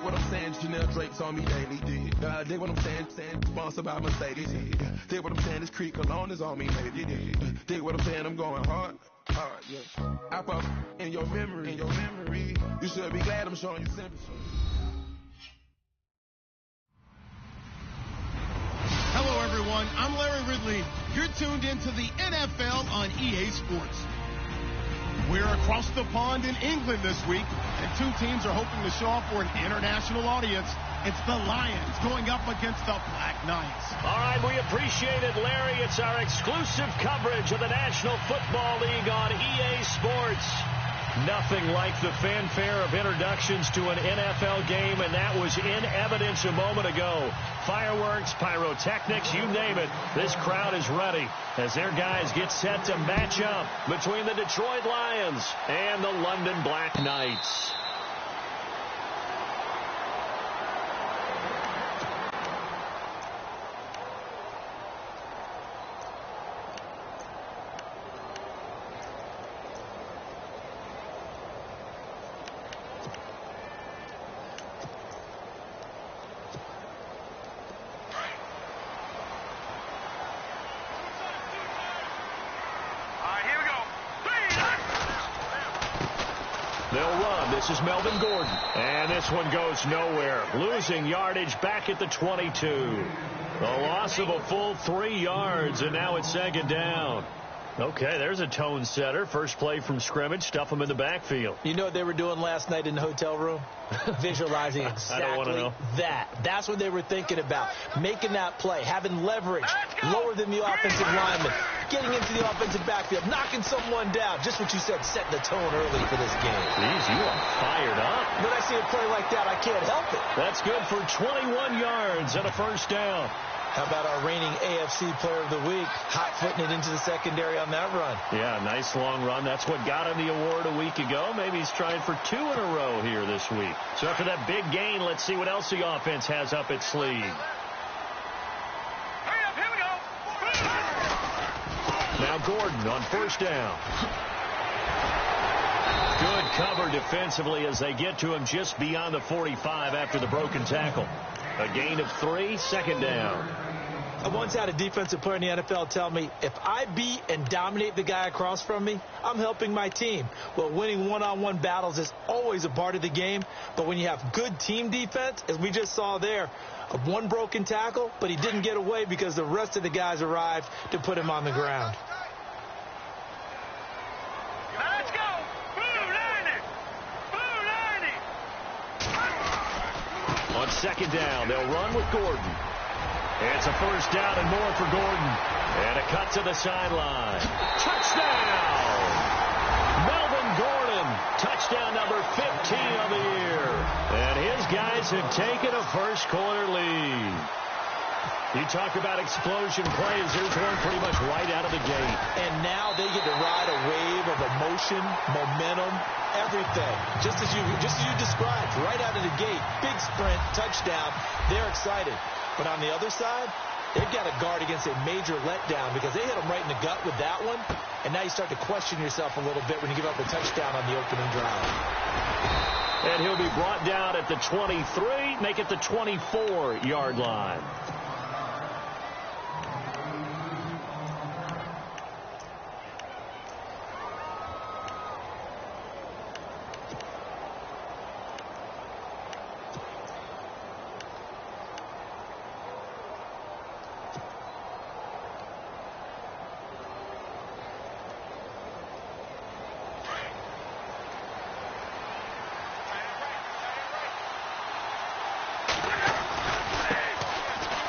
what I'm saying? Chanel drapes on me daily. Dig what I'm saying? Sponsored by Mercedes. Dig what I'm saying? This Creek cologne is on me, baby. Dig what I'm saying? I'm going hard, yeah. I pop in your memory. You should be glad I'm showing you sympathy. Hello, everyone. I'm Larry Ridley. You're tuned into the NFL on EA Sports. We're across the pond in England this week, and two teams are hoping to show up for an international audience. It's the Lions going up against the Black Knights. All right, we appreciate it, Larry. It's our exclusive coverage of the National Football League on EA Sports. Nothing like the fanfare of introductions to an NFL game, and that was in evidence a moment ago. Fireworks, pyrotechnics, you name it. This crowd is ready as their guys get set to match up between the Detroit Lions and the London Black Knights. They'll run. This is Melvin Gordon. And this one goes nowhere. Losing yardage back at the 22. The loss of a full 3 yards, and now it's second down. Okay, there's a tone setter. First play from scrimmage. Stuff them in the backfield. You know what they were doing last night in the hotel room? Visualizing exactly that. That's what they were thinking about. Making that play, having leverage, lower than the offensive lineman, getting into the offensive backfield, knocking someone down. Just what you said, setting the tone early for this game. Jeez, you are fired up. When I see a play like that, I can't help it. That's good for 21 yards and a first down. How about our reigning AFC Player of the Week, hot-footing it into the secondary on that run? Yeah, nice long run. That's what got him the award a week ago. Maybe he's trying for 2 in a row here this week. So after that big gain, let's see what else the offense has up its sleeve. Hurry up, here we go. Now Gordon on first down. Good cover defensively as they get to him just beyond the 45 after the broken tackle. A gain of 3, second down. I once had a defensive player in the NFL tell me, if I beat and dominate the guy across from me, I'm helping my team. Well, winning one-on-one battles is always a part of the game, but when you have good team defense, as we just saw there, one broken tackle, but he didn't get away because the rest of the guys arrived to put him on the ground. Let's go. On second down, they'll run with Gordon. It's a first down and more for Gordon. And a cut to the sideline. Touchdown! Melvin Gordon, touchdown number 15 of the year. And his guys have taken a first-quarter lead. You talk about explosion plays. There's one pretty much right out of the gate. And now they get to ride a wave of emotion, momentum, everything. Just as you described, right out of the gate. Big sprint, touchdown. They're excited. But on the other side, they've got to guard against a major letdown because they hit them right in the gut with that one. And now you start to question yourself a little bit when you give up a touchdown on the opening drive. And he'll be brought down at the 23, make it the 24-yard line.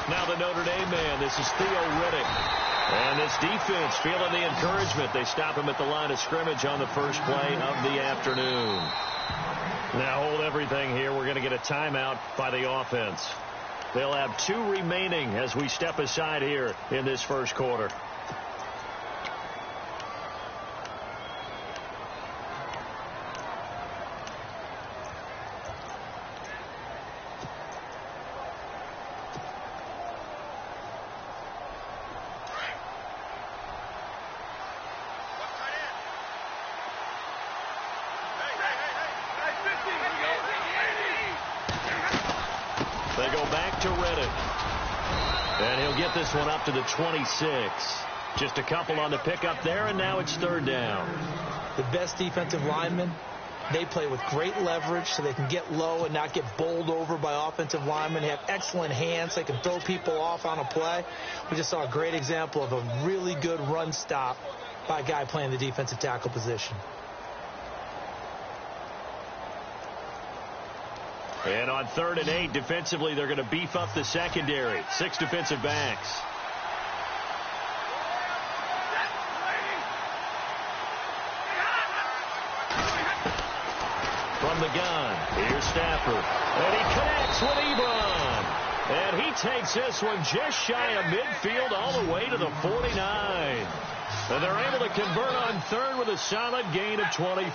Now the Notre Dame man, this is Theo Riddick. And this defense feeling the encouragement. They stop him at the line of scrimmage on the first play of the afternoon. Now hold everything here. We're going to get a timeout by the offense. They'll have 2 remaining as we step aside here in this first quarter. back to Reddick. And he'll get this one up to the 26. Just a couple on the pickup there, and now it's third down. The best defensive linemen, they play with great leverage so they can get low and not get bowled over by offensive linemen. They have excellent hands. They can throw people off on a play. We just saw a great example of a really good run stop by a guy playing the defensive tackle position. And on 3rd and 8, defensively, they're going to beef up the secondary. 6 defensive backs. From the gun, here's Stafford. And he connects with Ebron. And he takes this one just shy of midfield all the way to the 49. And they're able to convert on 3rd with a solid gain of 23.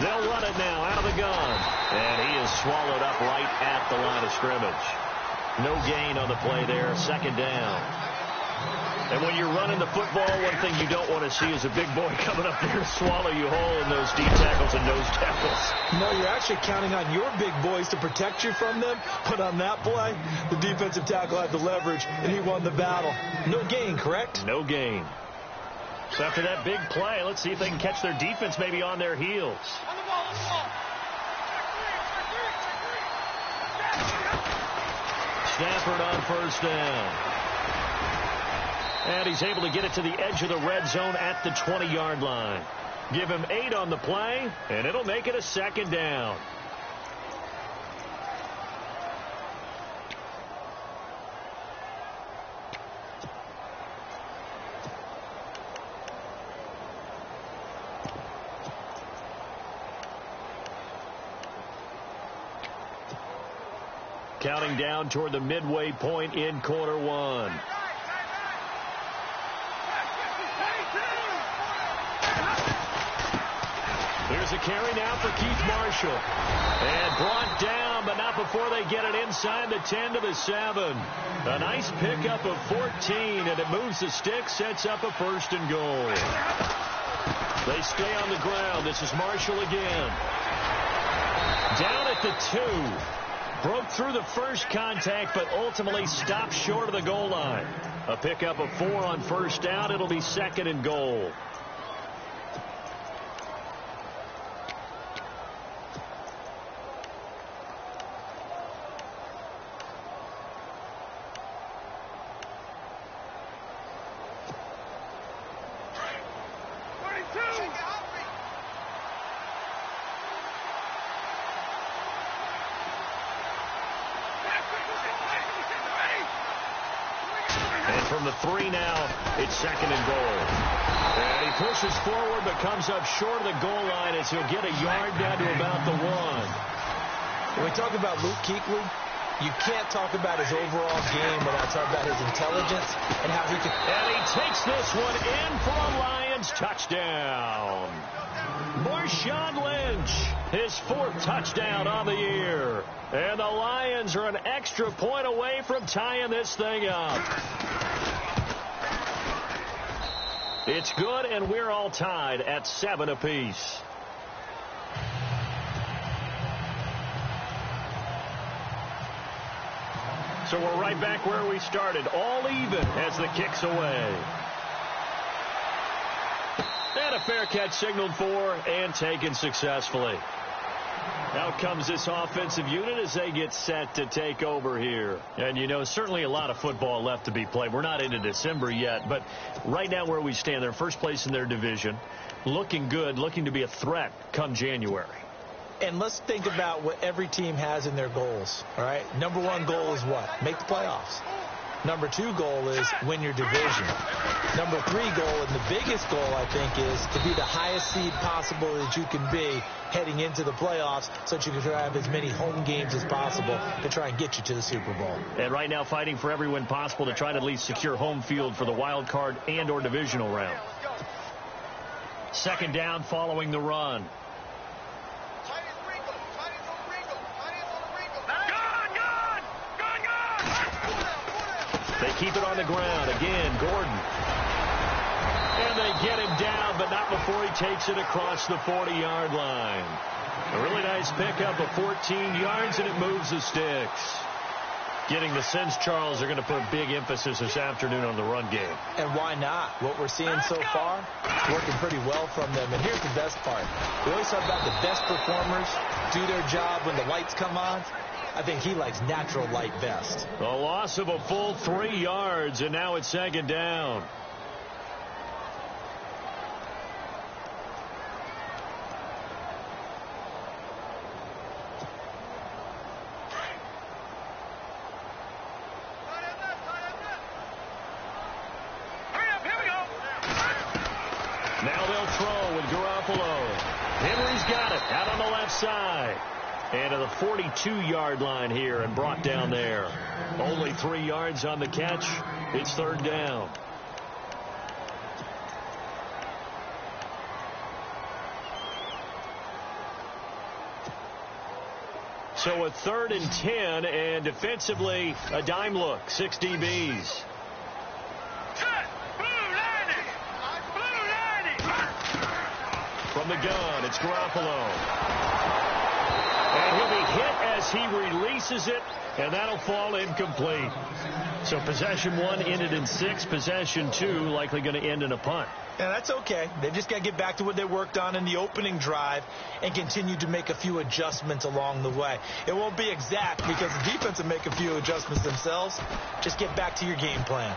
They'll run it now out of the gun. And he is swallowed up right at the line of scrimmage. No gain on the play there. 2nd down. And when you're running the football, one thing you don't want to see is a big boy coming up there to swallow you whole in those deep tackles and nose tackles. No, you're actually counting on your big boys to protect you from them. But on that play, the defensive tackle had the leverage, and he won the battle. No gain, correct? No gain. So after that big play, let's see if they can catch their defense maybe on their heels. Stafford on 1st down. And he's able to get it to the edge of the red zone at the 20-yard line. Give him 8 on the play, and it'll make it a 2nd down. Counting down toward the midway point in quarter 1. Here's a carry now for Keith Marshall. And brought down, but not before they get it inside the 10 to the 7. A nice pickup of 14, and it moves the stick, sets up a 1st and goal. They stay on the ground. This is Marshall again. Down at the 2. Broke through the first contact, but ultimately stopped short of the goal line. A pickup of 4 on 1st down. It'll be 2nd and goal. From the 3 now, it's 2nd and goal. And he pushes forward, but comes up short of the goal line as he'll get a yard down to about the 1. When we talk about Luke Kuechly, you can't talk about his overall game without talking about his intelligence and how he can... And he takes this one in for a Lions touchdown. Marshawn Lynch, his 4th touchdown on the year. And the Lions are an extra point away from tying this thing up. It's good, and we're all tied at 7 apiece. So we're right back where we started, all even as the kick's away. And a fair catch signaled for and taken successfully. Out comes this offensive unit as they get set to take over here. And, you know, certainly a lot of football left to be played. We're not into December yet, but right now where we stand, they're first place in their division, looking good, looking to be a threat come January. And let's think about what every team has in their goals, all right? Number 1 goal is what? Make the playoffs. Number 2 goal is win your division. Number 3 goal, and the biggest goal, I think, is to be the highest seed possible that you can be heading into the playoffs so that you can try to have as many home games as possible to try and get you to the Super Bowl. And right now fighting for every win possible to try to at least secure home field for the wild card and or divisional round. 2nd down following the run. They keep it on the ground. Again, Gordon. And they get him down, but not before he takes it across the 40-yard line. A really nice pickup of 14 yards, and it moves the sticks. Getting the sense, Charles, they're going to put a big emphasis this afternoon on the run game. And why not? What we're seeing so far, working pretty well from them. And here's the best part. We always talk about the best performers do their job when the lights come on. I think he likes natural light best. A loss of a full 3 yards, and now it's second down. Now they'll throw with Garoppolo. Henry's got it out on the left side. And to the 42-yard line here and brought down there. Only 3 yards on the catch. It's third down. So a 3rd and 10, and defensively a dime look. 6 DBs. From the gun, it's Garoppolo. And he'll be hit as he releases it, and that'll fall incomplete. So possession 1 ended in 6. Possession 2 likely going to end in a punt. Yeah, that's okay. They've just got to get back to what they worked on in the opening drive and continue to make a few adjustments along the way. It won't be exact because the defense will make a few adjustments themselves. Just get back to your game plan.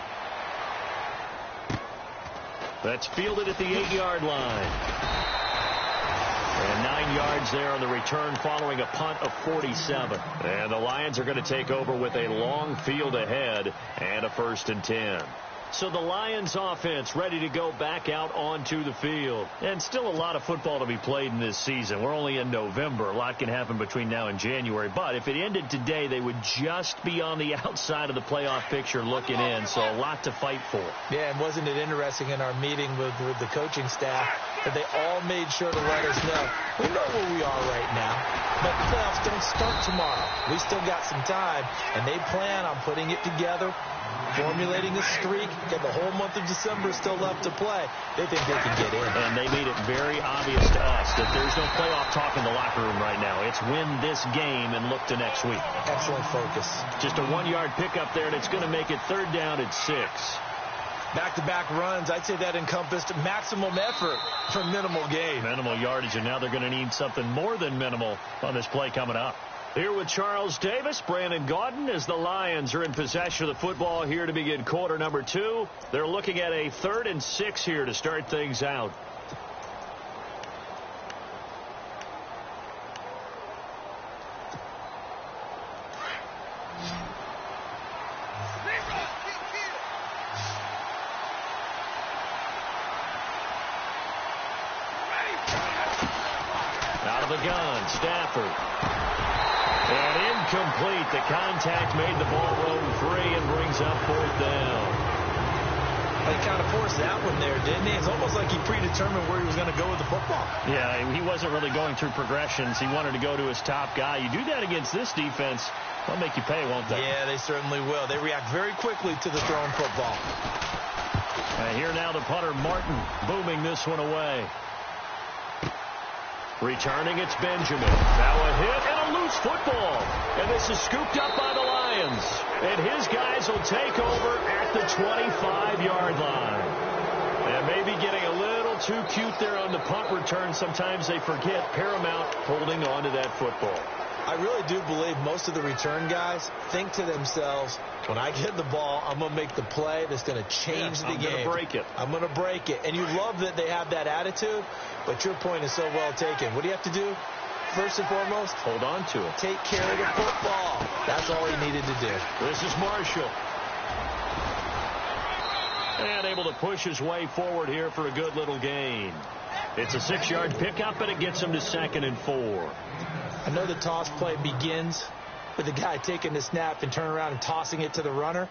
That's fielded at the 8-yard line. And 9 yards there on the return following a punt of 47. And the Lions are going to take over with a long field ahead and a 1st and 10. So the Lions offense ready to go back out onto the field. And still a lot of football to be played in this season. We're only in November. A lot can happen between now and January. But if it ended today, they would just be on the outside of the playoff picture looking in. So a lot to fight for. Yeah, and wasn't it interesting in our meeting with the coaching staff that they all made sure to let us know, we know where we are right now, but the playoffs don't start tomorrow. We still got some time, and they plan on putting it together, formulating a streak, and the whole month of December is still left to play. They think they can get in. And they made it very obvious to us that there's no playoff talk in the locker room right now. It's win this game and look to next week. Excellent focus. Just a 1-yard pickup there, and it's going to make it third down at 6. Back-to-back runs, I'd say that encompassed maximum effort for minimal gain. Minimal yardage, and now they're going to need something more than minimal on this play coming up. Here with Charles Davis, Brandon Gaudin, as the Lions are in possession of the football here to begin quarter number 2. They're looking at a 3rd and 6 here to start things out. Out of the gun, Stafford. And incomplete. The contact made the ball roam free and brings up 4th down. He kind of forced that one there, didn't he? It's almost like he predetermined where he was going to go with the football. Yeah, he wasn't really going through progressions. He wanted to go to his top guy. You do that against this defense, they'll make you pay, won't they? Yeah, they certainly will. They react very quickly to the thrown football. And here now the punter, Martin, booming this one away. Returning, it's Benjamin. Now a hit and a loose football. And this is scooped up by the Lions. And his guys will take over at the 25-yard line. And maybe getting a little too cute there on the punt return. Sometimes they forget paramount holding on to that football. I really do believe most of the return guys think to themselves, when I get the ball, I'm going to make the play that's going to change the game. I'm going to break it. I'm going to break it. And you love that they have that attitude, but your point is so well taken. What do you have to do? First and foremost, hold on to it. Take care of the football. That's all he needed to do. This is Marshall. And able to push his way forward here for a good little gain. It's a 6-yard pickup, and it gets him to 2nd and 4. I know the toss play begins with the guy taking the snap and turning around and tossing it to the runner.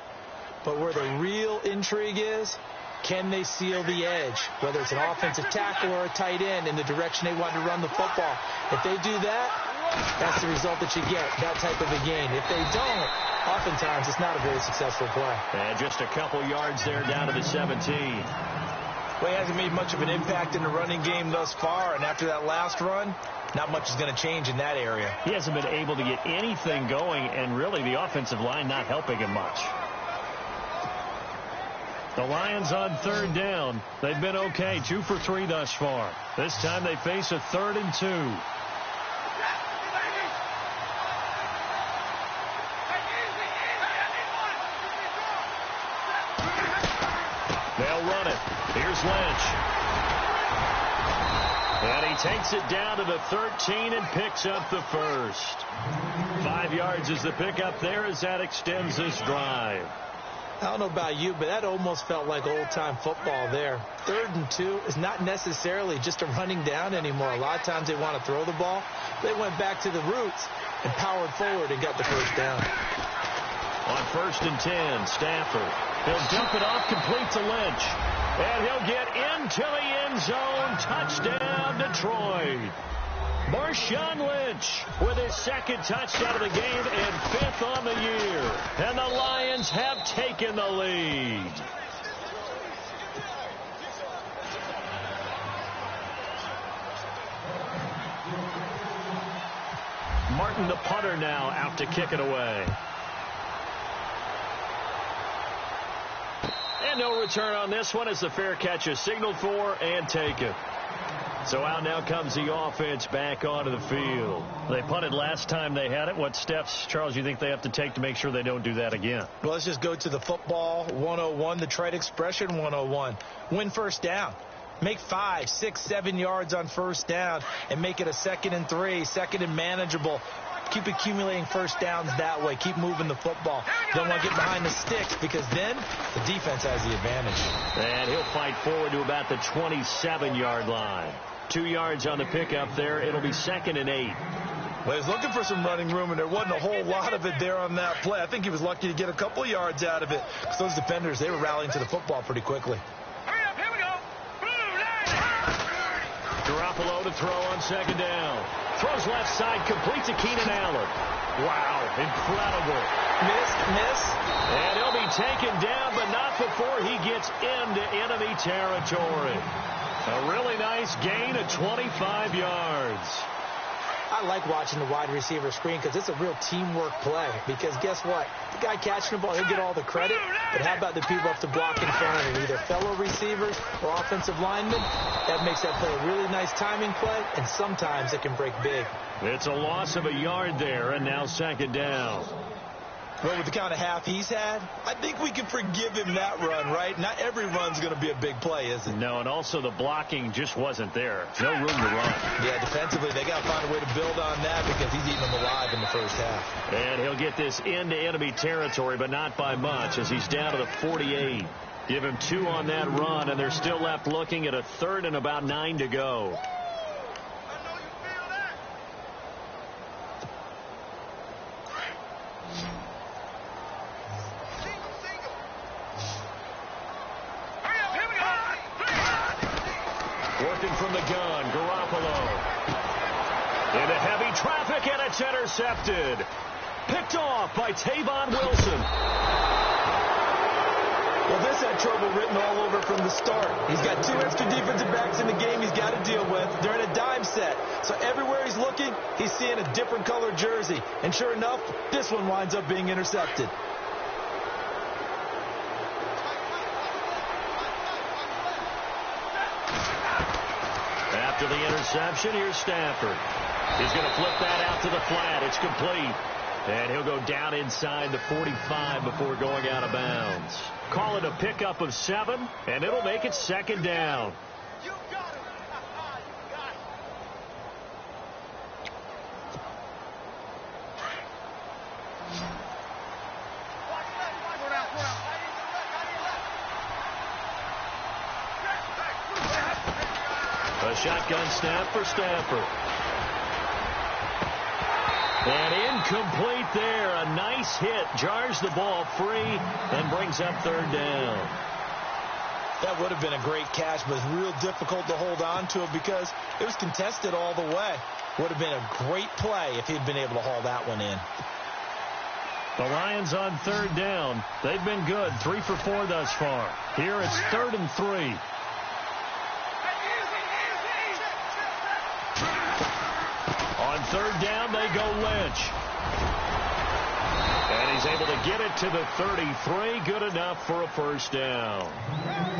But where the real intrigue is, can they seal the edge, whether it's an offensive tackle or a tight end, in the direction they want to run the football? If they do that, that's the result that you get, that type of a gain. If they don't, oftentimes it's not a very successful play. And just a couple yards there down to the 17. Well, he hasn't made much of an impact in the running game thus far, and after that last run, not much is going to change in that area. He hasn't been able to get anything going, and really the offensive line not helping him much. The Lions on 3rd down. They've been okay, 2 for 3 thus far. This time they face a 3rd and 2. They'll run it. Here's Lynch. And he takes it down to the 13 and picks up the first. 5 yards is the pickup there as that extends this drive. I don't know about you, but that almost felt like old-time football there. 3rd and 2 is not necessarily just a running down anymore. A lot of times they want to throw the ball. They went back to the roots and powered forward and got the first down. On 1st and 10, Stafford. He'll dump it off, complete to Lynch. And he'll get into the end zone. Touchdown, Detroit. Marshawn Lynch with his 2nd touchdown of the game and 5th on the year. And the Lions have taken the lead. Martin, the punter, now out to kick it away. And no return on this one as the fair catch is signaled for and taken. So out now comes the offense back onto the field. They punted last time they had it. What steps, Charles, you think they have to take to make sure they don't do that again? Well, let's just go to the football 101, the trite expression 101. Win first down. Make 5, 6, 7 yards on first down and make it a 2nd and 3, 2nd and manageable. Keep accumulating first downs that way. Keep moving the football. Don't want to get behind the sticks because then the defense has the advantage. And he'll fight forward to about the 27-yard line. 2 yards on the pickup there. It'll be 2nd and 8. Well, he's looking for some running room, and there wasn't a whole lot of it there on that play. I think he was lucky to get a couple of yards out of it because those defenders, they were rallying to the football pretty quickly. Here we go. Garoppolo to throw on 2nd down. Throws left side, completes to Keenan Allen. Wow, incredible. Miss. And he'll be taken down, but not before he gets into enemy territory. A really nice gain of 25 yards. I like watching the wide receiver screen because it's a real teamwork play. Because guess what? The guy catching the ball, he'll get all the credit. But how about the people up to block in front of him? Either fellow receivers or offensive linemen. That makes that play a really nice timing play, and sometimes it can break big. It's a loss of a yard there, and now 2nd down. Well, with the kind of half he's had, I think we can forgive him that run, right? Not every run's going to be a big play, is it? No, and also the blocking just wasn't there. No room to run. Yeah, defensively, they got to find a way to build on that because he's eating them alive in the first half. And he'll get this into enemy territory, but not by much as he's down to the 48. Give him 2 on that run, and they're still left looking at a 3rd and about 9 to go. Working from the gun, Garoppolo. Into heavy traffic, and it's intercepted. Picked off by Tavon Wilson. Well, this had trouble written all over from the start. He's got 2 extra defensive backs in the game he's got to deal with. They're in a dime set. So everywhere he's looking, he's seeing a different color jersey. And sure enough, this one winds up being intercepted. After the interception, here's Stafford. He's going to flip that out to the flat. It's complete. And he'll go down inside the 45 before going out of bounds. Call it a pickup of 7, and it'll make it 2nd down. You got it. You got it. Watch left. Go down. A shotgun snap for Stafford. And incomplete there. A nice hit. Jars the ball free and brings up 3rd down. That would have been a great catch, but it's real difficult to hold on to it because it was contested all the way. Would have been a great play if he'd been able to haul that one in. The Lions on 3rd down. They've been good. 3 for 4 thus far. Here it's 3rd and 3. third down, they go Lynch. And he's able to get it to the 33. Good enough for a first down.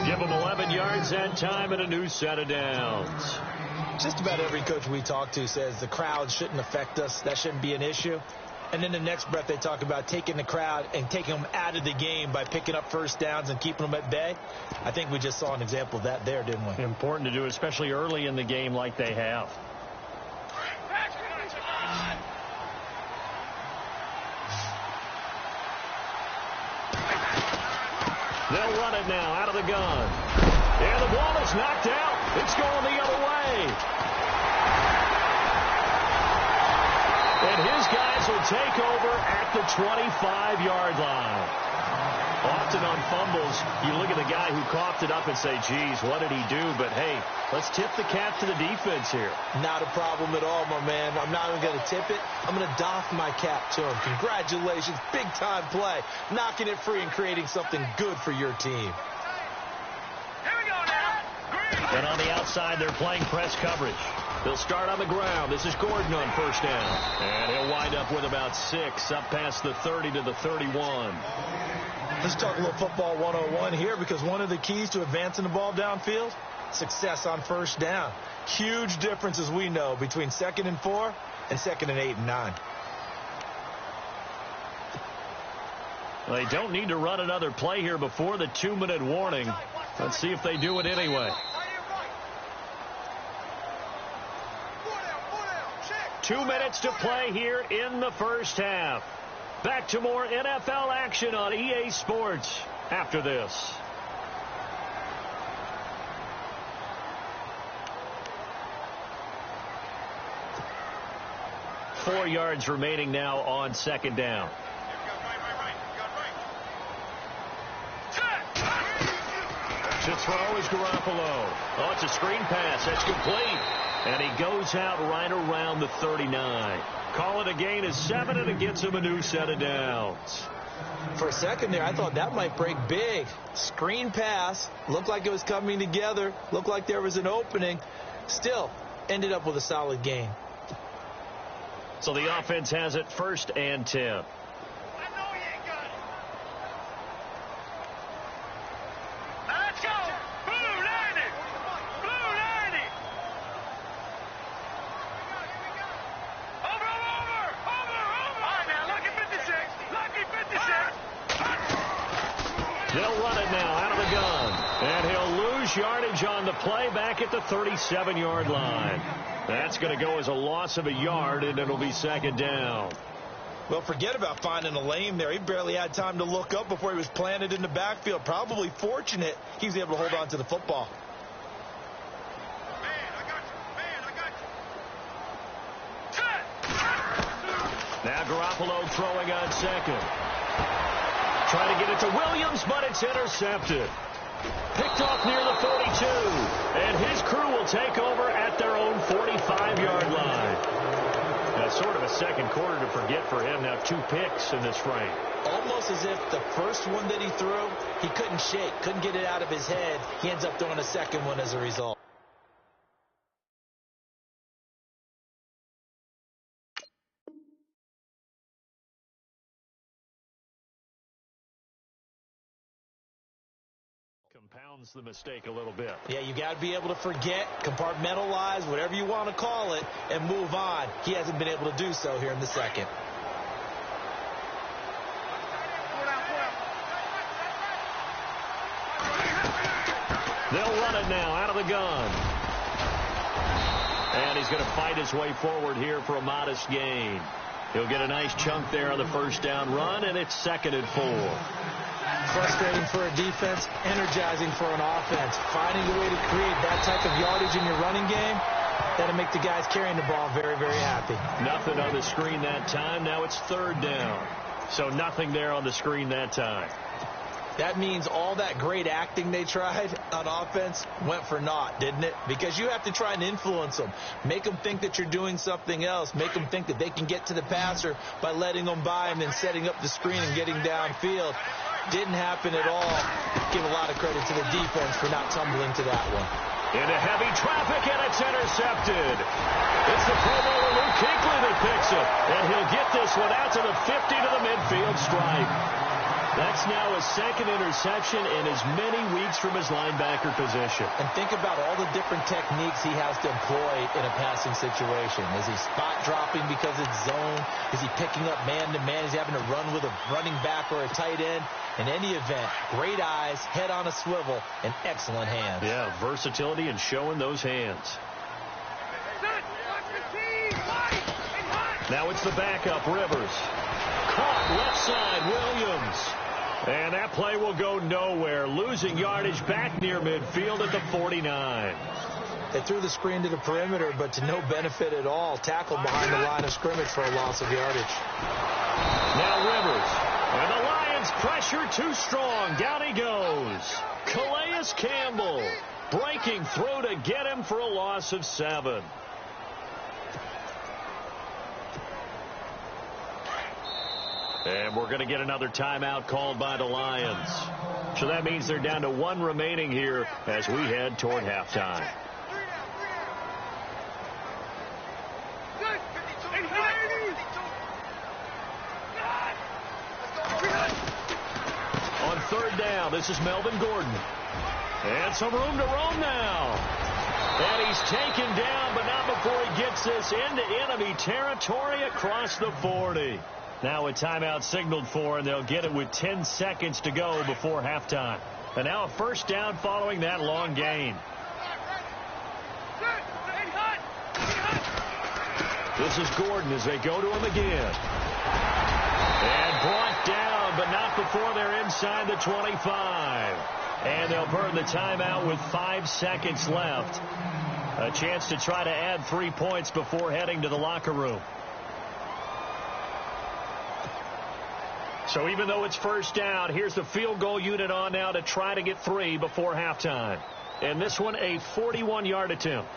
Give him 11 yards that time and a new set of downs. Just about every coach we talk to says the crowd shouldn't affect us. That shouldn't be an issue. And in the next breath, they talk about taking the crowd and taking them out of the game by picking up first downs and keeping them at bay. I think we just saw an example of that there, didn't we? Important to do, especially early in the game like they have. They'll run it now out of the gun. And the ball is knocked out. It's going the other way. And his guys will take over at the 25-yard line. Often on fumbles, you look at the guy who coughed it up and say, geez, what did he do? But, hey, let's tip the cap to the defense here. Not a problem at all, my man. I'm not even going to tip it. I'm going to doff my cap to him. Congratulations. Big-time play. Knocking it free and creating something good for your team. Here we go now. And on the outside, they're playing press coverage. They'll start on the ground. This is Gordon on first down. And he'll wind up with about 6, up past the 30 to the 31. Let's talk a little football 101 here, because one of the keys to advancing the ball downfield, success on first down. Huge difference, as we know, between 2nd and 4 and 2nd and 8 and 9. They don't need to run another play here before the 2-minute warning. Let's see if they do it anyway. 2 minutes to play here in the first half. Back to more NFL action on EA Sports after this. Four yards remaining now on second down. To throw is Garoppolo. Oh, it's a screen pass. That's complete. And he goes out right around the 39. Call it a gain of 7, and it gets him a new set of downs. For a second there, I thought that might break big. Screen pass. Looked like it was coming together. Looked like there was an opening. Still, ended up with a solid gain. So the offense has it 1st and 10. They'll run it now out of the gun. And he'll lose yardage on the play back at the 37-yard line. That's going to go as a loss of a yard, and it'll be 2nd down. Well, forget about finding a lane there. He barely had time to look up before he was planted in the backfield. Probably fortunate he was able to hold on to the football. Now Garoppolo throwing on second. Trying to get it to Williams, but it's intercepted. Picked off near the 42. And his crew will take over at their own 45-yard line. Now, sort of a second quarter to forget for him. Now 2 picks in this frame. Almost as if the first one that he threw, he couldn't shake, couldn't get it out of his head. He ends up throwing a second one as a result. Compounds the mistake a little bit. Yeah, you got to be able to forget, compartmentalize, whatever you want to call it, and move on. He hasn't been able to do so here in the second. They'll run it now out of the gun. And he's going to fight his way forward here for a modest gain. He'll get a nice chunk there on the first down run, and it's 2nd and 4. Frustrating for a defense, energizing for an offense. Finding a way to create that type of yardage in your running game, that'll make the guys carrying the ball very, very happy. Nothing on the screen that time. Now it's 3rd down. So nothing there on the screen that time. That means all that great acting they tried on offense went for naught, didn't it? Because you have to try and influence them. Make them think that you're doing something else. Make them think that they can get to the passer by letting them by and then setting up the screen and getting downfield. Didn't happen at all. Give a lot of credit to the defense for not tumbling to that one. Into heavy traffic, and it's intercepted. It's the Pro Bowler Luke Kuechly that picks it. And he'll get this one out to the 50 to the midfield stripe. That's now his second interception in as many weeks from his linebacker position. And think about all the different techniques he has to employ in a passing situation. Is he spot dropping because it's zone? Is he picking up man-to-man? Is he having to run with a running back or a tight end? In any event, great eyes, head on a swivel, and excellent hands. Yeah, versatility and showing those hands. Now it's the backup, Rivers. Caught left side, Williams. And that play will go nowhere, losing yardage back near midfield at the 49. They threw the screen to the perimeter, but to no benefit at all. Tackled behind the line of scrimmage for a loss of yardage. Now Rivers. And the Lions pressure too strong. Down he goes. Calais Campbell breaking through to get him for a loss of 7. And we're going to get another timeout called by the Lions. So that means they're down to 1 remaining here as we head toward halftime. On 3rd down, this is Melvin Gordon. And some room to roam now. And he's taken down, but not before he gets this into enemy territory across the 40. Now a timeout signaled for, and they'll get it with 10 seconds to go before halftime. And now a 1st down following that long gain. This is Gordon as they go to him again. And brought down, but not before they're inside the 25. And they'll burn the timeout with 5 seconds left. A chance to try to add 3 points before heading to the locker room. So even though it's 1st down, here's the field goal unit on now to try to get 3 before halftime. And this one a 41-yard attempt.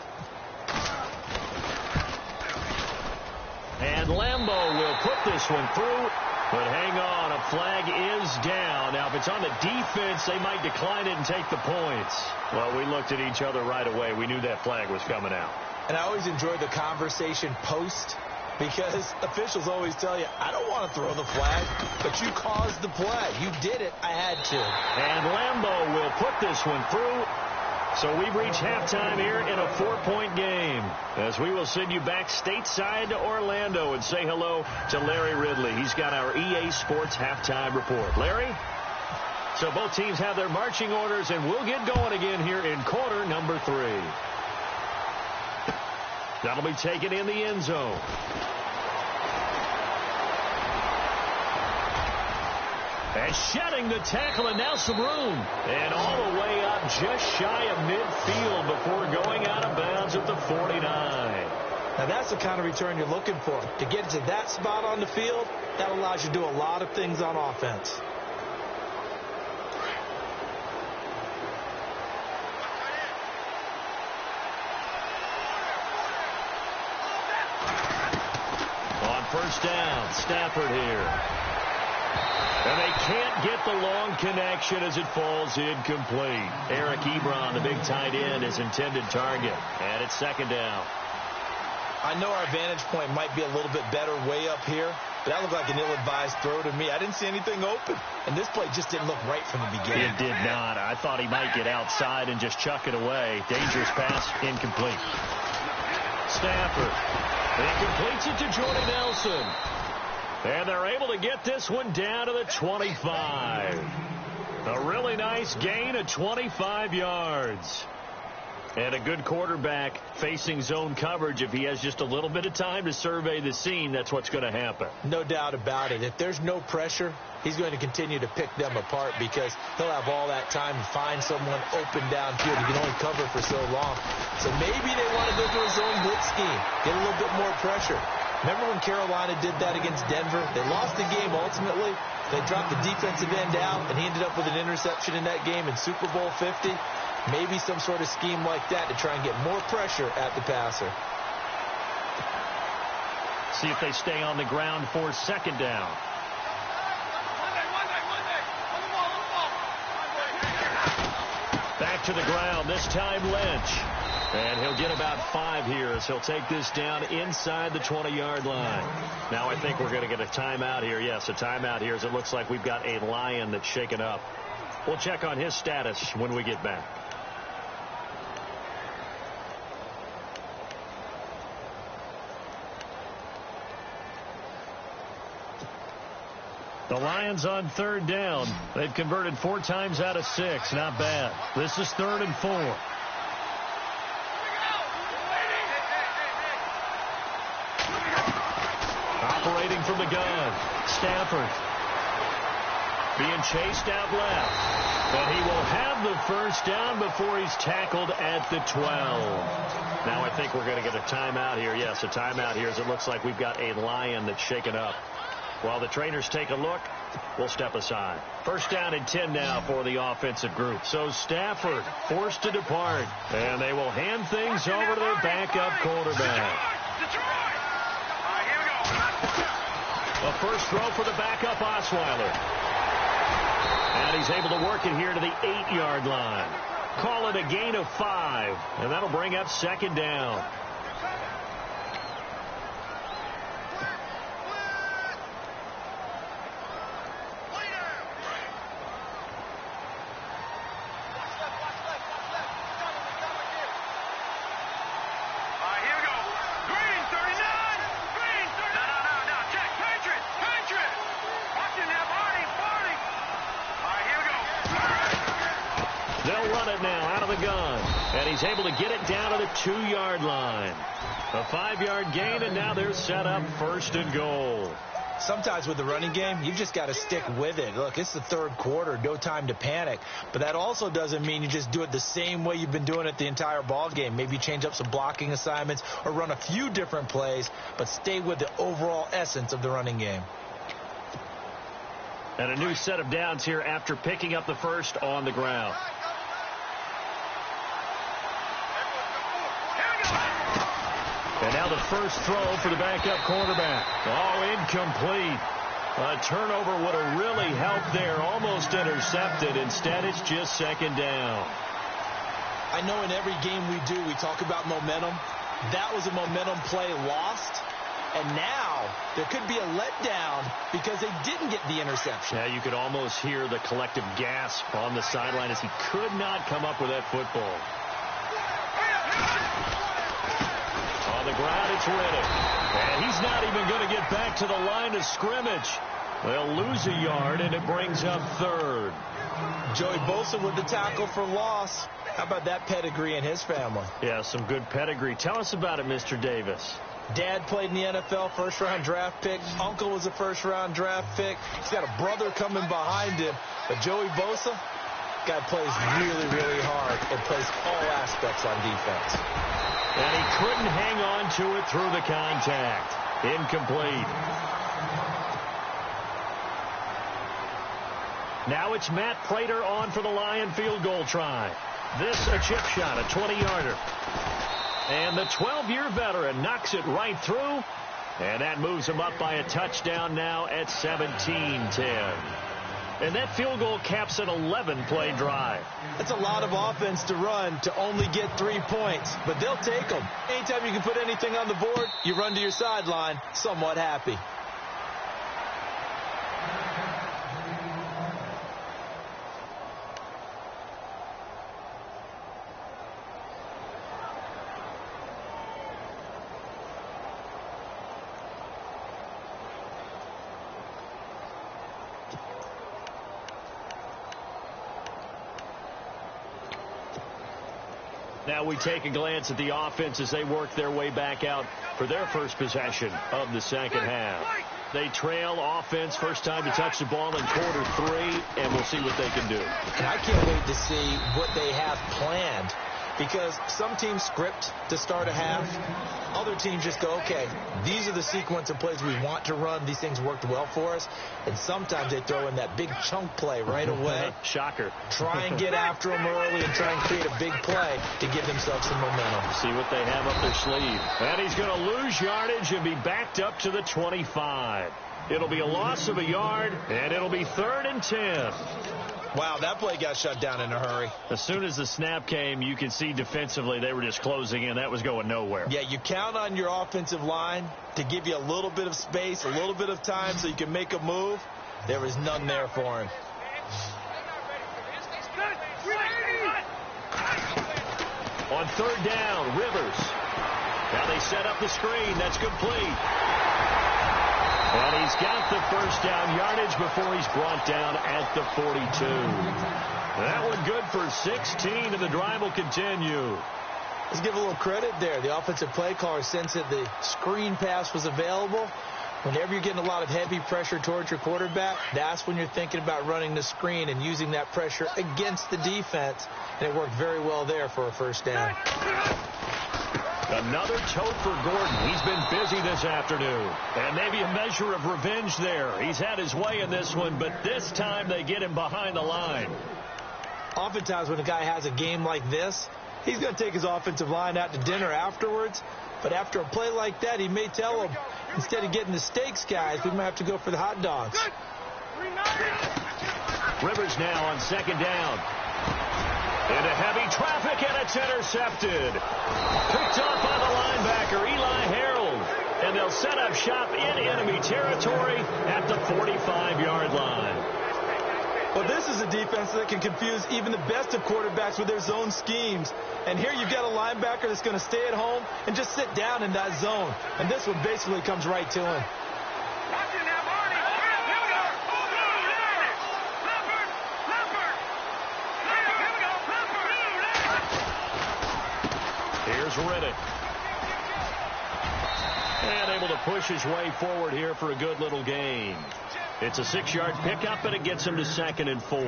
And Lambeau will put this one through. But hang on, a flag is down. Now, if it's on the defense, they might decline it and take the points. Well, we looked at each other right away. We knew that flag was coming out. And I always enjoy the conversation post, because officials always tell you, I don't want to throw the flag, but you caused the play. You did it. I had to. And Lambeau will put this one through. So we've reached halftime here in a 4-point game, as we will send you back stateside to Orlando and say hello to Larry Ridley. He's got our EA Sports halftime report. Larry? So both teams have their marching orders, and we'll get going again here in quarter number 3. That'll be taken in the end zone. And shedding the tackle, and now some room. And all the way up just shy of midfield before going out of bounds at the 49. Now that's the kind of return you're looking for. To get to that spot on the field, that allows you to do a lot of things on offense. On 1st down, Stafford here. And they can't get the long connection as it falls incomplete. Eric Ebron, the big tight end, is intended target. And it's 2nd down. I know our vantage point might be a little bit better way up here, but that looked like an ill-advised throw to me. I didn't see anything open. And this play just didn't look right from the beginning. It did not. I thought he might get outside and just chuck it away. Dangerous pass, incomplete. Stafford. He completes it to Jordy Nelson. And they're able to get this one down to the 25. A really nice gain of 25 yards. And a good quarterback facing zone coverage. If he has just a little bit of time to survey the scene, that's what's going to happen. No doubt about it. If there's no pressure, he's going to continue to pick them apart, because he'll have all that time to find someone open downfield. He can only cover for so long. So maybe they want to go to a zone blitz scheme, get a little bit more pressure. Remember when Carolina did that against Denver? They lost the game ultimately. They dropped the defensive end out, and he ended up with an interception in that game in Super Bowl 50. Maybe some sort of scheme like that to try and get more pressure at the passer. See if they stay on the ground for 2nd down. Back back to the ground. This time Lynch. And he'll get about 5 here as he'll take this down inside the 20-yard line. Now I think we're going to get a timeout here. Yes, a timeout here as it looks like we've got a Lion that's shaken up. We'll check on his status when we get back. The Lions on 3rd down. They've converted 4 times out of 6. Not bad. This is 3rd and 4. Operating from the gun. Stafford. Being chased out left. But he will have the first down before he's tackled at the 12. Now I think we're going to get a timeout here. Yes, a timeout here as it looks like we've got a Lion that's shaken up. While the trainers take a look, we'll step aside. 1st down and 10 now for the offensive group. So Stafford forced to depart. And they will hand things over to their backup quarterback. A first throw for the backup Osweiler. And he's able to work it here to the 8-yard line. Call it a gain of 5. And that'll bring up 2nd down. They'll run it now out of the gun. And he's able to get it down to the 2-yard line. A 5-yard gain, and now they're set up 1st and goal. Sometimes with the running game, you've just got to stick with it. Look, it's the 3rd quarter, no time to panic. But that also doesn't mean you just do it the same way you've been doing it the entire ball game. Maybe change up some blocking assignments or run a few different plays, but stay with the overall essence of the running game. And a new set of downs here after picking up the first on the ground. And now the first throw for the backup quarterback. Oh, incomplete. A turnover would have really helped there. Almost intercepted. Instead, it's just 2nd down. I know in every game we do, we talk about momentum. That was a momentum play lost. And now there could be a letdown because they didn't get the interception. Yeah, you could almost hear the collective gasp on the sideline as he could not come up with that football. On the ground, it's Riddick. And he's not even going to get back to the line of scrimmage. They'll lose a yard, and it brings up 3rd. Joey Bosa with the tackle for loss. How about that pedigree in his family? Yeah, some good pedigree. Tell us about it, Mr. Davis. Dad played in the NFL, 1st-round draft pick. Uncle was a 1st-round draft pick. He's got a brother coming behind him. But Joey Bosa, guy plays really, really hard and plays all aspects on defense. And he couldn't hang on to it through the contact. Incomplete. Now it's Matt Prater on for the Lion field goal try. This a chip shot, a 20-yarder. And the 12-year veteran knocks it right through. And that moves him up by a touchdown now at 17-10. And that field goal caps an 11-play drive. That's a lot of offense to run to only get 3 points, but they'll take them. Anytime you can put anything on the board, you run to your sideline somewhat happy. Now we take a glance at the offense as they work their way back out for their first possession of the 2nd half. They trail offense, first time to touch the ball in quarter 3, and we'll see what they can do. And I can't wait to see what they have planned, because some teams script to start a half. Other teams just go, okay, these are the sequence of plays we want to run. These things worked well for us. And sometimes they throw in that big chunk play right away. Shocker. Try and get after them early and try and create a big play to give themselves some momentum. See what they have up their sleeve. And he's going to lose yardage and be backed up to the 25. It'll be a loss of a yard, and it'll be 3rd and 10. Wow, that play got shut down in a hurry. As soon as the snap came, you could see defensively they were just closing in. That was going nowhere. Yeah, you count on your offensive line to give you a little bit of space, a little bit of time so you can make a move. There was none there for him. On third down, Rivers. Now they set up the screen. That's complete. And he's got the first down yardage before he's brought down at the 42. That one good for 16, and the drive will continue. Let's give a little credit there. The offensive play caller sensed that the screen pass was available. Whenever you're getting a lot of heavy pressure towards your quarterback, that's when you're thinking about running the screen and using that pressure against the defense. And it worked very well there for a first down. Another tote for Gordon. He's been busy this afternoon. And maybe a measure of revenge there. He's had his way in this one, but this time they get him behind the line. Oftentimes when a guy has a game like this, he's going to take his offensive line out to dinner afterwards. But after a play like that, he may tell them, instead of getting the steaks, guys, we might have to go for the hot dogs. Rivers now on second down. Into heavy traffic, and it's intercepted. Picked off by the linebacker, Eli Harold. And they'll set up shop in enemy territory at the 45-yard line. Well, this is a defense that can confuse even the best of quarterbacks with their zone schemes. And here you've got a linebacker that's going to stay at home and just sit down in that zone. And this one basically comes right to him. Here's Riddick. And able to push his way forward here for a good little gain. It's a 6-yard pickup, and it gets him to 2nd and 4.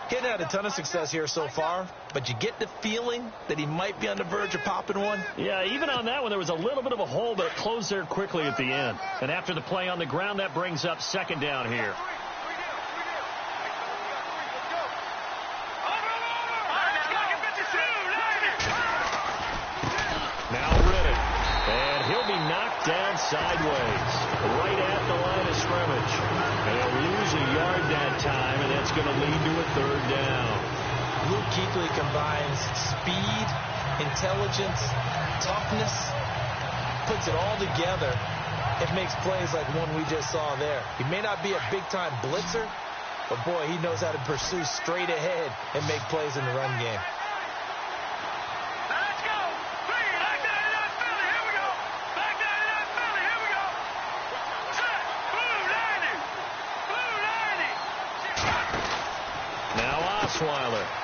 He hadn't had a ton of success here so far, but you get the feeling that he might be on the verge of popping one. Yeah, even on that one, there was a little bit of a hole, but it closed there quickly at the end. And after the play on the ground, that brings up 2nd down here. Down sideways, right at the line of scrimmage. And they'll lose a yard that time, and that's going to lead to a 3rd down. Luke Kuechly combines speed, intelligence, toughness, puts it all together. It makes plays like one we just saw there. He may not be a big-time blitzer, but, boy, he knows how to pursue straight ahead and make plays in the run game.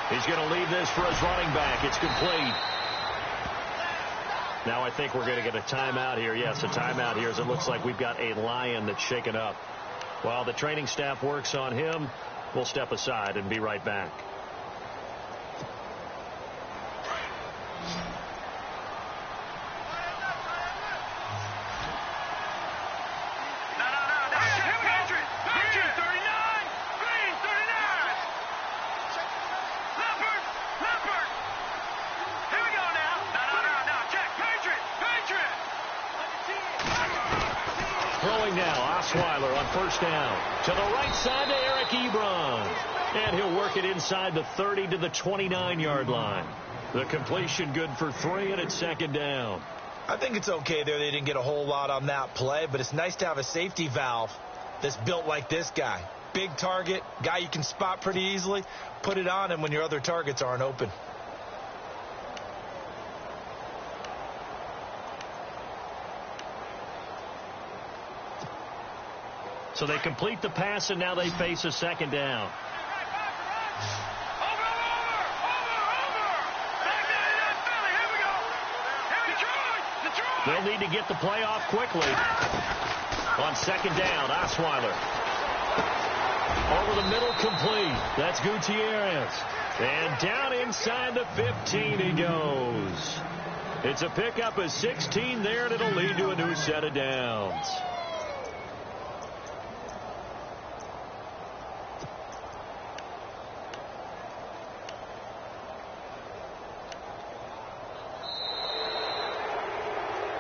He's going to leave this for his running back. It's complete. Now I think we're going to get a timeout here. Yes, a timeout here as it looks like we've got a Lion that's shaken up. While the training staff works on him, we'll step aside and be right back. Osweiler on first down. To the right side to Eric Ebron. And he'll work it inside the 30 to the 29-yard line. The completion good for 3, and it's 2nd down. I think it's okay there. They didn't get a whole lot on that play, but it's nice to have a safety valve that's built like this guy. Big target, guy you can spot pretty easily. Put it on him when your other targets aren't open. So they complete the pass, and now they face a 2nd down. They'll need to get the play off quickly. On 2nd down, Osweiler. Over the middle, complete. That's Gutierrez. And down inside the 15 he goes. It's a pickup of 16 there, and it'll lead to a new set of downs.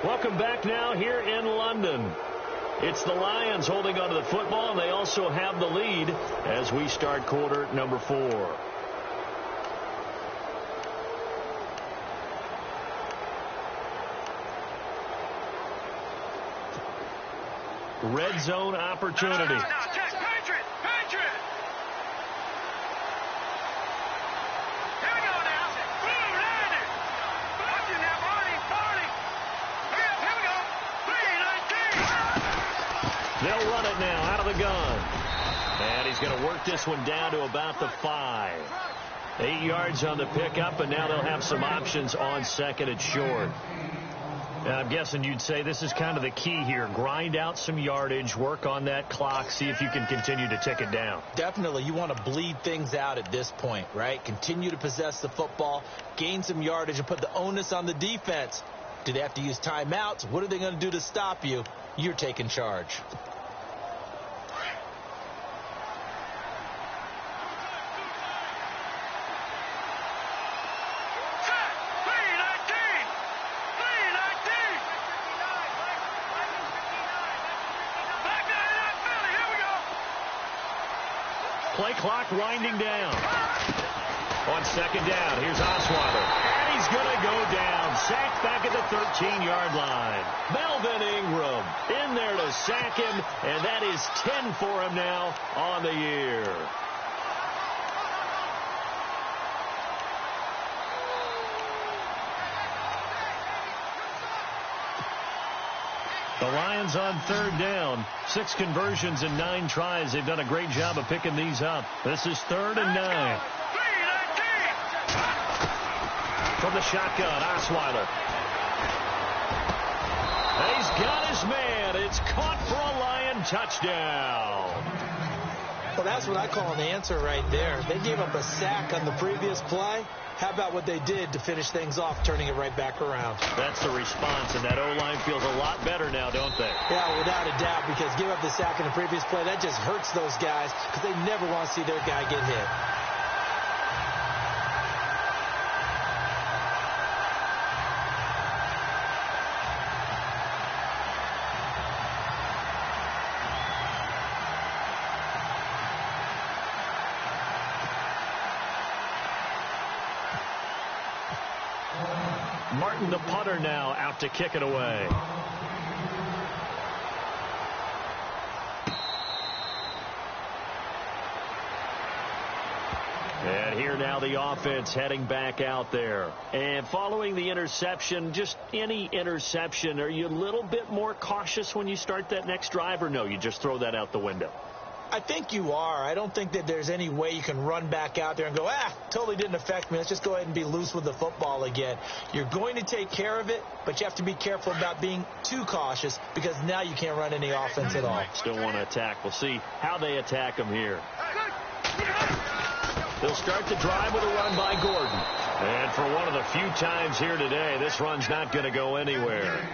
Welcome back now here in London. It's the Lions holding onto the football, and they also have the lead as we start quarter number 4. Red zone opportunity. No, check. Patriot. Here we go now. Boom, landed. Watching now, Barney. Here we go. 3-19. They'll run it now out of the gun. And he's going to work this one down to about the 5. 8 yards on the pickup, and now they'll have some options on second and short. I'm guessing you'd say this is kind of the key here. Grind out some yardage, work on that clock, see if you can continue to tick it down. Definitely. You want to bleed things out at this point, right? Continue to possess the football, gain some yardage, and put the onus on the defense. Do they have to use timeouts? What are they going to do to stop you? You're taking charge. Play clock winding down. On second down, here's Osweiler. And he's going to go down. Sacked back at the 13-yard line. Melvin Ingram in there to sack him, and that is 10 for him now on the year. The Lions on third down. 6 conversions in 9 tries. They've done a great job of picking these up. This is 3rd and 9. From the shotgun, Osweiler. And he's got his man. It's caught for a Lion touchdown. Well, that's what I call an answer right there. They gave up a sack on the previous play. How about what they did to finish things off, turning it right back around? That's the response, and that O-line feels a lot better now, don't they? Yeah, without a doubt, because give up the sack in the previous play, that just hurts those guys because they never want to see their guy get hit. Martin, the punter, now out to kick it away. And here now the offense heading back out there. And following the interception, just any interception, are you a little bit more cautious when you start that next drive, or no, you just throw that out the window? I think you are. I don't think that there's any way you can run back out there and go, totally didn't affect me. Let's just go ahead and be loose with the football again. You're going to take care of it, but you have to be careful about being too cautious because now you can't run any offense at all. Still want to attack. We'll see how they attack them here. They'll start the drive with a run by Gordon. And for one of the few times here today, this run's not going to go anywhere.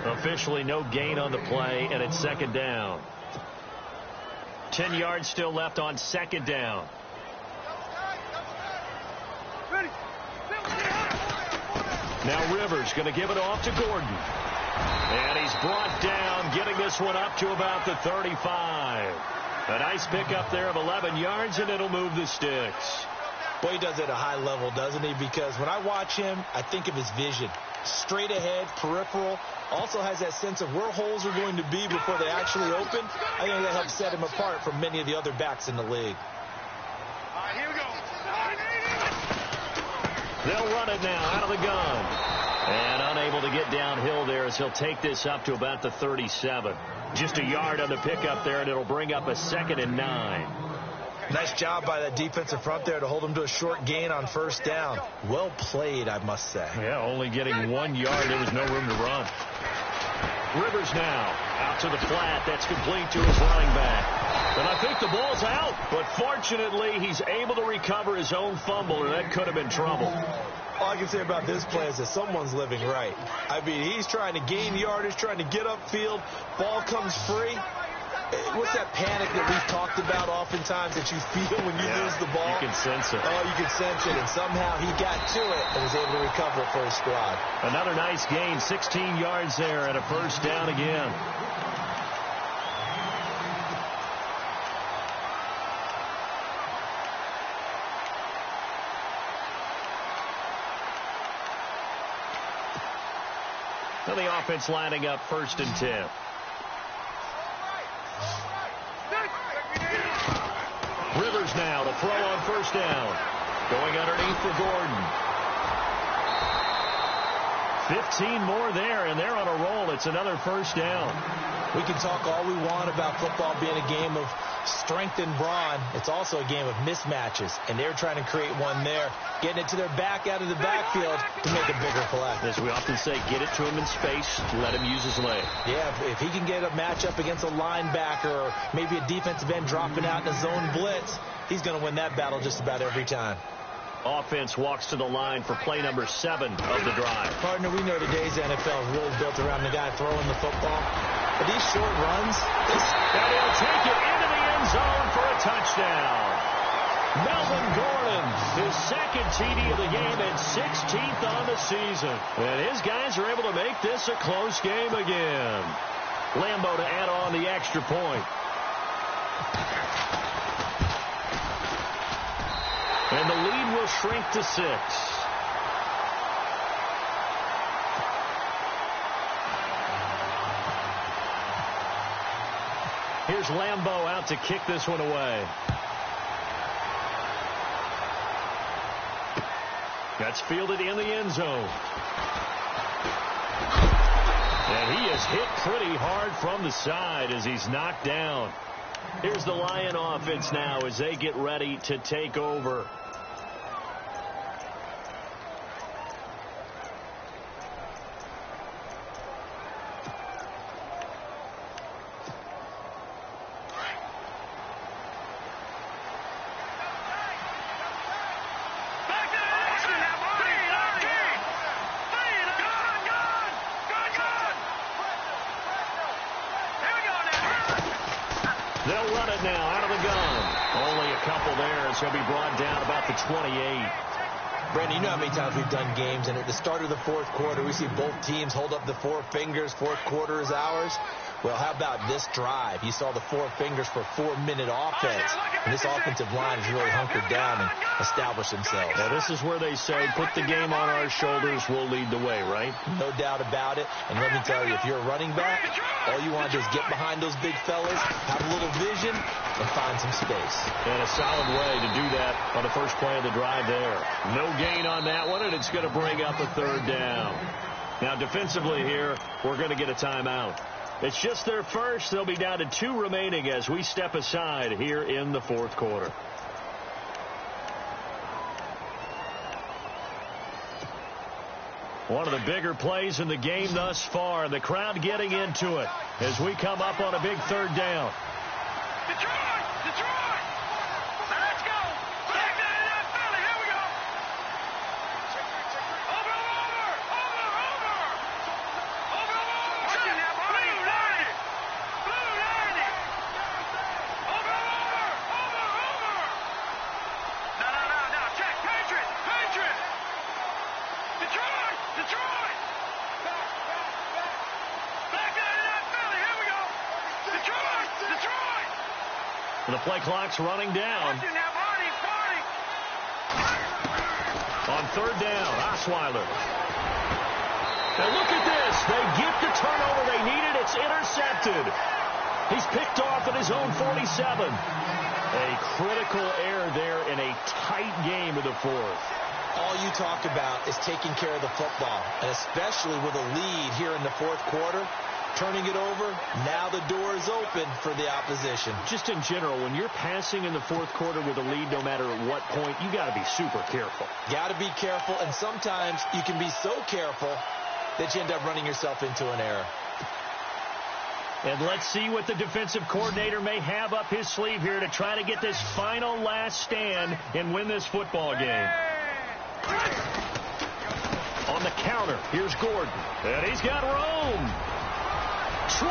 Officially no gain on the play, and it's second down. 10 yards still left on second down. Now Rivers going to give it off to Gordon. And he's brought down, getting this one up to about the 35. A nice pickup there of 11 yards, and it'll move the sticks. Boy, he does it at a high level, doesn't he? Because when I watch him, I think of his vision. Straight ahead, peripheral. Also has that sense of where holes are going to be before they actually open. I think that helps set him apart from many of the other backs in the league. All right, here we go. They'll run it now out of the gun. And unable to get downhill there as he'll take this up to about the 37. Just a yard on the pickup there, and it'll bring up a 2nd and 9. Nice job by that defensive front there to hold him to a short gain on first down. Well played, I must say. Yeah, only getting 1 yard. There was no room to run. Rivers now out to the flat. That's complete to his running back. And I think the ball's out. But fortunately, he's able to recover his own fumble, or that could have been trouble. All I can say about this play is that someone's living right. I mean, he's trying to gain yardage, trying to get upfield. Ball comes free. What's that panic that we've talked about oftentimes that you feel when you lose the ball? You can sense it. Oh, you can sense it. And somehow he got to it and was able to recover it for his squad. Another nice gain, 16 yards there, and a first down again. And the offense lining up 1st and 10. Rivers now to throw on 1st down. Going underneath for Gordon. 15 more there, and they're on a roll. It's another 1st down. We can talk all we want about football being a game of strength and brawn. It's also a game of mismatches, and they're trying to create one there, getting it to their back out of the backfield to make a bigger play. As we often say, get it to him in space, let him use his leg. Yeah, if he can get a matchup against a linebacker or maybe a defensive end dropping out in a zone blitz, he's going to win that battle just about every time. Offense walks to the line for play number 7 of the drive. Partner, we know today's NFL is really built around the guy throwing the football. But these short runs, and he'll take it into the end zone for a touchdown. Melvin Gordon, his 2nd TD of the game and 16th on the season. And his guys are able to make this a close game again. Lambo to add on the extra point. And the lead will shrink to 6. Here's Lambo out to kick this one away. That's fielded in the end zone. And he is hit pretty hard from the side as he's knocked down. Here's the Lion offense now as they get ready to take over. They'll run it now out of the gun. Only a couple there, and so he'll be brought down about the 28. Brandon, you know how many times we've done games, and at the start of the 4th quarter, we see both teams hold up the 4 fingers, 4th quarter is ours. Well, how about this drive? You saw the 4 fingers for 4-minute offense, and this offensive line has really hunkered down and established themselves. Now, this is where they say, put the game on our shoulders, we'll lead the way, right? No doubt about it, and let me tell you, if you're a running back, all you want to do is get behind those big fellas, have a little vision, and find some space. And a solid way to do that on the first play of the drive there. No gain on that one, and it's going to bring up a 3rd down. Now, defensively here, we're going to get a timeout. It's just their first. They'll be down to 2 remaining as we step aside here in the 4th quarter. One of the bigger plays in the game thus far. The crowd getting into it as we come up on a big 3rd down. Detroit! Detroit! Let's go! Back to that Philly. Here we go. Over! Watching that body. Blue 90. Over! No. Check. Patriot! Detroit! Back to that Philly. Here we go. Detroit! The play clock's running down. On 3rd down, Osweiler. Now look at this. They get the turnover they needed. It's intercepted. He's picked off at his own 47. A critical error there in a tight game of the 4th. All you talk about is taking care of the football, and especially with a lead here in the 4th quarter. Turning it over, now the door is open for the opposition. Just in general, when you're passing in the 4th quarter with a lead, no matter at what point, you got to be super careful. Got to be careful, and sometimes you can be so careful that you end up running yourself into an error. And let's see what the defensive coordinator may have up his sleeve here to try to get this final last stand and win this football game. On the counter, here's Gordon, and he's got Rome. 20.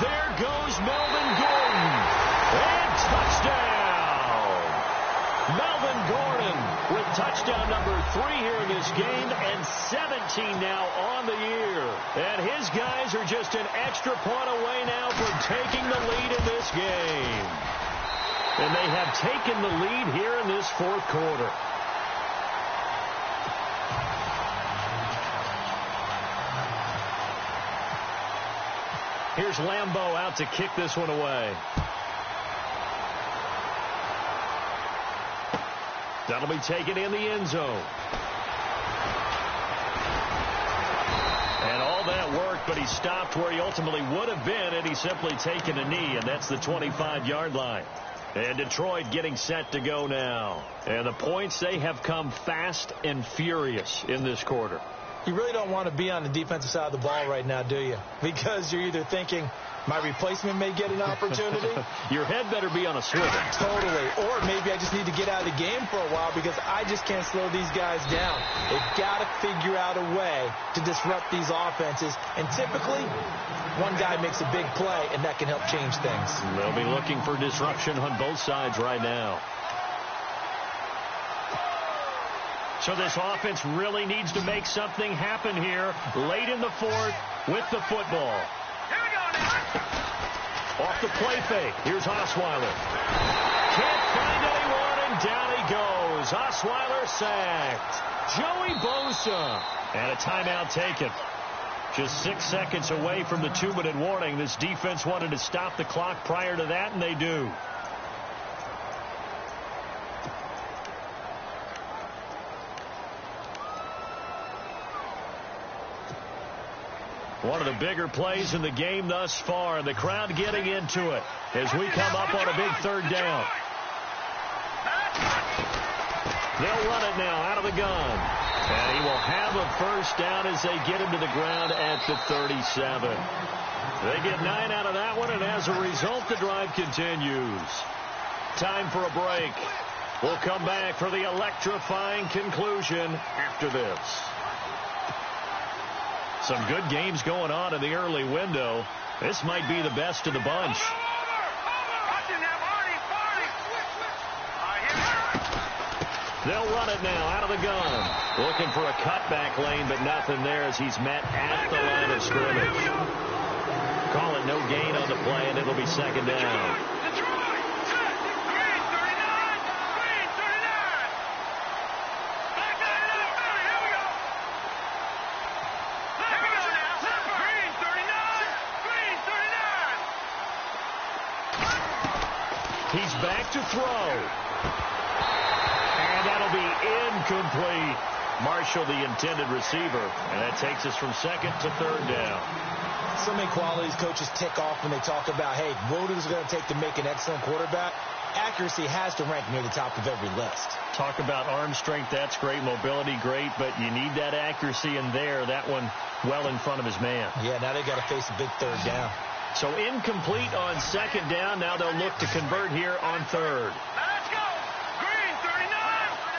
There goes Melvin Gordon. And touchdown. Melvin Gordon with touchdown number 3 here in this game and 17 now on the year. And his guys are just an extra point away now from taking the lead in this game. And they have taken the lead here in this 4th quarter. here's Lambeau out to kick this one away. That'll be taken in the end zone. And all that work, but he stopped where he ultimately would have been had he simply taken a knee, and that's the 25-yard line. And Detroit getting set to go now. And the points, they have come fast and furious in this quarter. You really don't want to be on the defensive side of the ball right now, do you? Because you're either thinking, my replacement may get an opportunity. Your head better be on a swivel. Totally. Or maybe I just need to get out of the game for a while because I just can't slow these guys down. They've got to figure out a way to disrupt these offenses. And typically, one guy makes a big play, and that can help change things. They'll be looking for disruption on both sides right now. So this offense really needs to make something happen here late in the fourth with the football. Here we go now. Off the play fake. Here's Osweiler. Can't find anyone, and down he goes. Osweiler sacked. Joey Bosa. And a timeout taken. Just 6 seconds away from the 2-minute warning. This defense wanted to stop the clock prior to that, and they do. One of the bigger plays in the game thus far, and the crowd getting into it as we come up on a big third down. They'll run it now out of the gun. And he will have a first down as they get him to the ground at the 37. They get 9 out of that one, and as a result, the drive continues. Time for a break. We'll come back for the electrifying conclusion after this. Some good games going on in the early window. This might be the best of the bunch. They'll run it now out of the gun. Looking for a cutback lane, but nothing there as he's met at the line of scrimmage. Call it no gain on the play, and it'll be second down. He's back to throw. And that'll be incomplete. Marshall, the intended receiver. And that takes us from second to third down. So many qualities coaches tick off when they talk about, hey, what is it going to take to make an excellent quarterback? Accuracy has to rank near the top of every list. Talk about arm strength. That's great. Mobility, great. But you need that accuracy in there. That one well in front of his man. Yeah, now they got to face a big third down. So incomplete on second down. Now they'll look to convert here on third. Let's go. Green, 39.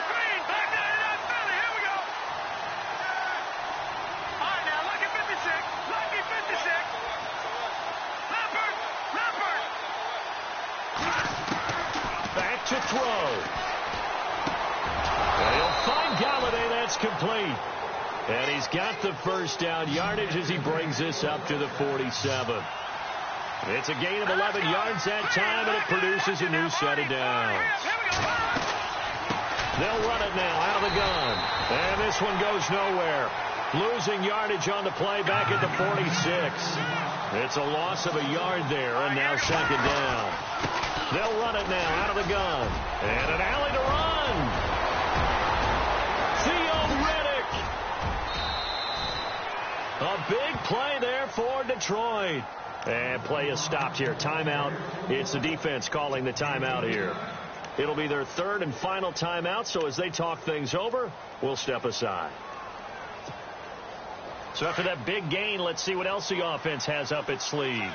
Green, back down to that Philly. Here we go. All right, now, lucky 56. Lucky 56. Leopard. Leopard. Back to throw. They'll find Galladay. That's complete. And he's got the first down yardage as he brings this up to the 47. It's a gain of 11 yards that time, and it produces a new set of downs. They'll run it now out of the gun. And this one goes nowhere. Losing yardage on the play back at the 46. It's a loss of a yard there, and now second down. They'll run it now out of the gun. And an alley to run. Theo Riddick. A big play there for Detroit. And play is stopped here. Timeout. It's the defense calling the timeout here. It'll be their third and final timeout, so as they talk things over, we'll step aside. So after that big gain, let's see what else the offense has up its sleeve.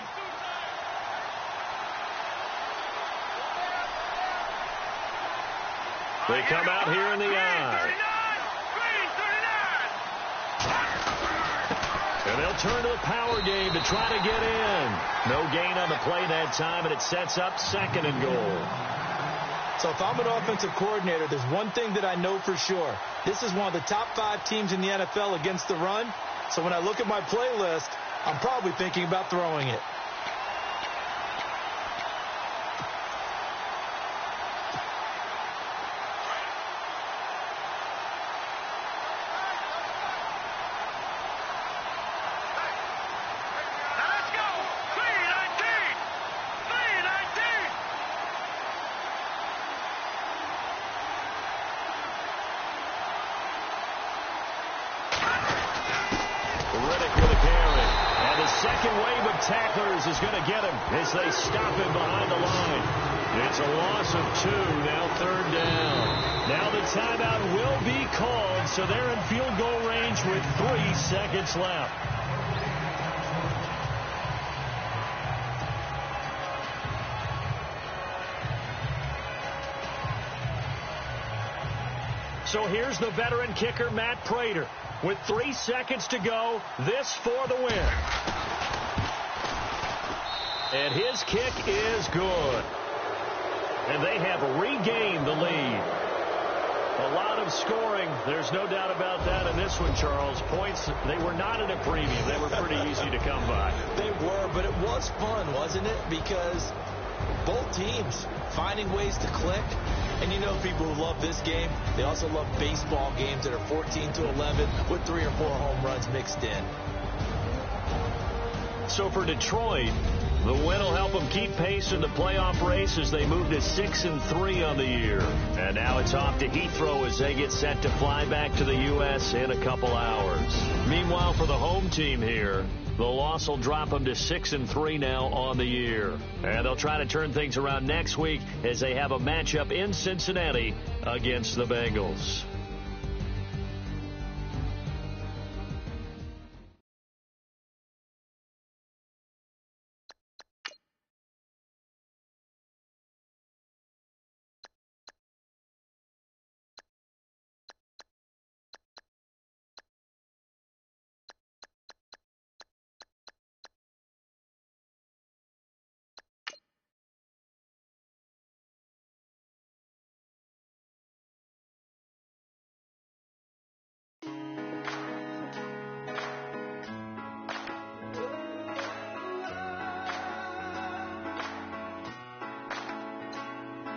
They come out here in the eye. And they'll turn to the power game to try to get in. No gain on the play that time, and it sets up second and goal. So if I'm an offensive coordinator, there's one thing that I know for sure. This is one of the top 5 teams in the NFL against the run. So when I look at my playlist, I'm probably thinking about throwing it. Riddick with a carry. And the second wave of tacklers is going to get him as they stop him behind the line. It's a loss of 2, now third down. Now the timeout will be called, so they're in field goal range with 3 seconds left. So here's the veteran kicker, Matt Prater. With 3 seconds to go, this for the win. And his kick is good. And they have regained the lead. A lot of scoring. There's no doubt about that in this one, Charles. Points, they were not in a premium. They were pretty easy to come by. They were, but it was fun, wasn't it? Because both teams finding ways to click. And you know people who love this game, they also love baseball games that are 14-11 with 3 or 4 home runs mixed in. So for Detroit, the win will help them keep pace in the playoff race as they move to 6-3 on the year. And now it's off to Heathrow as they get set to fly back to the U.S. in a couple hours. Meanwhile, for the home team here, the loss will drop them to 6-3 now on the year. And they'll try to turn things around next week as they have a matchup in Cincinnati against the Bengals.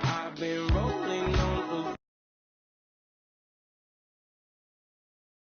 I've been